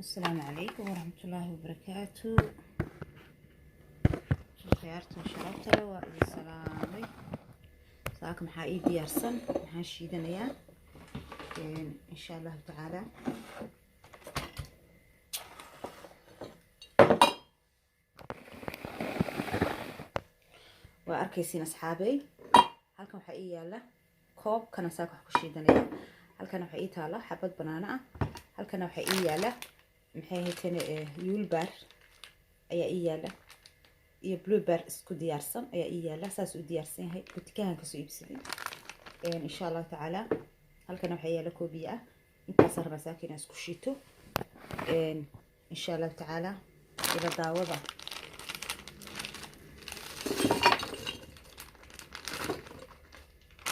السلام عليكم ورحمة الله وبركاته. خيارتي وشربتها وإذا سلامي ساكم حايدي يرسم هالشيدنيا إن شاء الله تعالى. وأركيسين أصحابي هلكم حقيقة له كوب كان ساكو حكشيدنيا هلكنا حقيقة له حبة بنانا هلكنا حقيقة له محيهتين يولبر ayaa ii yaala iyo blueberry isku diyaarsan ayaa ii yaala saas u diyaarsan yahay butikaan ka soo iibsaday insha Allah taala. halkan waxa yaala koobiya ah intaas masaakiin isku shiito insha Allah taala ila daawada.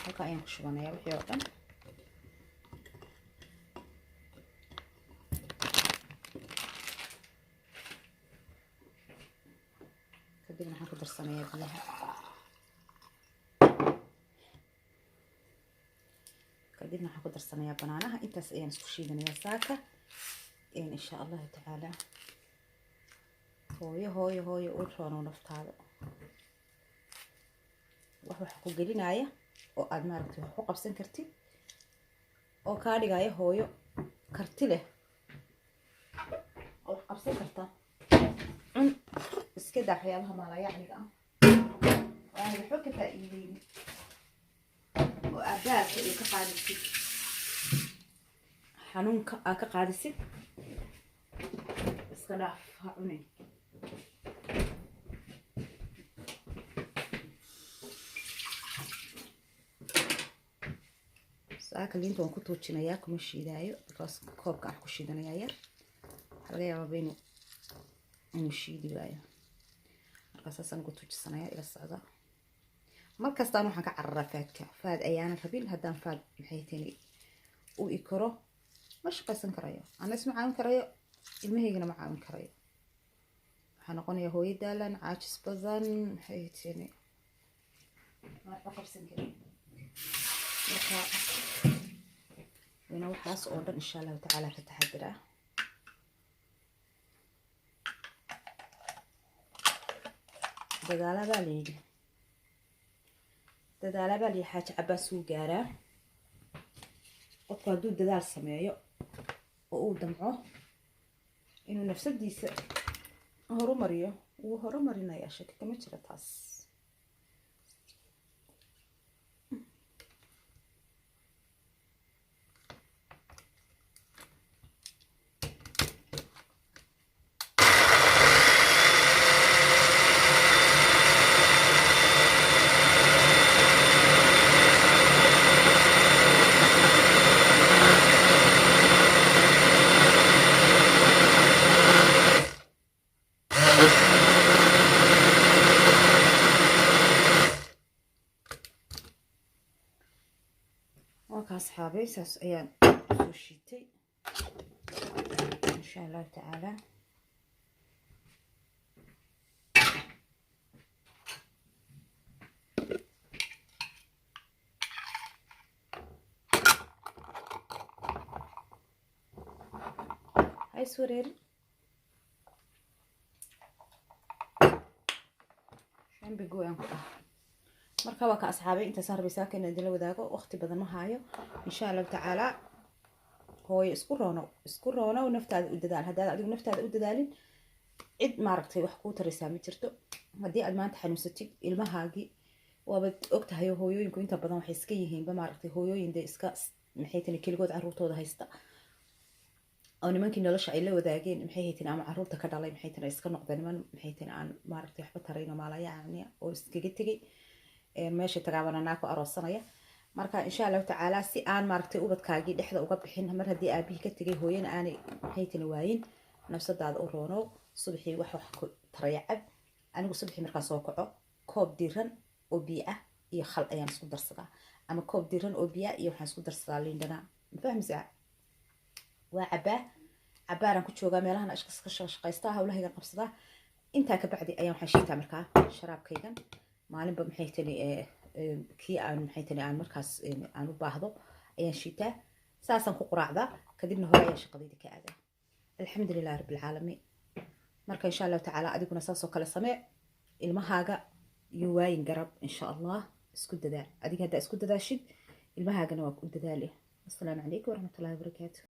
halka ayaan ku shubanayaa wixii oo dhan. kadibna waxaan ku darsanayaa biyaha. kadibna waxaan ku darsanayaa banaanaha. intaas ayaan isku shiidanayaa saaka insha Allah taala. hooyo u roono naftaada wax ku gelinaya oo aad maaragtay wax ku qabsan kartid oo ka dhigaya hooyo karti leh oo qabsan karta iska daa waxyaabaha maalayacniga ah waan wuxuu ka faa'iideeyay oo aadaadka iyo ka qaadisid xanuunka aad ka qaadisid iska dhaaf ha cunin. saaka liinta waan ku tuujinayaa kuma shiidaayo because koobka aan ku shiidanayaa yar waxaa laga yaabaa inuu shiidi waayo markaasaan ku tuujisanayaa ila socda. markastaan waxaan ka cararaa faad ayaan rabin haddaan faad maxay tahay u ikaro ma shaqaysan karayo ana isma caawin karayo ilmahaygana ma caawin karayo waxaan noqonayaa hooyo daalan caajis badan maxay tahay ma qabsan karin. marka wayna waxaas oo dhan insha Allah taala ka taxadiraa. dadaalaba li xaaja cabaas uu gaaraa. qofku hadduu dadaal sameeyo oo uu damco inuu nafsadiisa horumariyo wuu horumarinayaa shaki kama jira taas. أصحابي ساس أيام سوشيتي إن شاء الله تعالى. هاي سوريري شين بيقول أنكم marka waa ka asxaabay inta saar bisaaka in idin la wadaago waqti badan ma haayo insha Allah taala. hooyo isku roono naftaada u dadaal haddaad adigu naftaada u dadaalin cid maaragtay wax ku taraysaa ma jirto. haddii aad maanta xanuunsatid ilmahaagi waaba ogtahay hooyooyinku inta badan waxay iska yihiin ba maaragtay hooyooyin de iska maxay tahay keligood carruurtooda haysta oo nimankii nolosha ay la wadaageen maxay hayteen ama carruurta ka dhalay maxay tahay iska noqdeen niman maxay tahay aan maaragtay waxba tarayno maalayacni oo iskaga tegay meesha tagaabanana ku aroosanaya. marka insha Allah taala si aan maaragtay ubadkaagi dhexda uga bixin mar haddii aabihi ka tagay hooyana aanay haytan waayin nafsadaada u roono subaxii wax ku tarayacab. anigu subaxii markaan soo kaco koob diiran oo biyo ah iyo khal ayaan isku darsadaa ama koob diiran oo biyo iyo waxaan isku darsadaa liindana ma fahmaysaa. waa cabaaran ku joogaa meelahan ashkas ka shaqaystaa hawlahayga qabsadaa. intaa ka bacdi ayaan waxaan shiitaa markaa sharaabkaygan maalinba maxay tahay kii aan maxay tahay aan markaas aan u baahdo ayaan shiitaa saasaan ku quraacdaa kadibna hore ayaan shaqadayda ka aadaa. الحمد لله رب العالمين. marka insha Allah tacaala adiguna saas oo kale samee ilmahaaga yuwaayin garab insha Allah isku dadaal adiga hadda isku dadaashid ilmahaagana waa ku dadaali. Assalaamu calaykum waraxmatullaahi wabarakaatuh.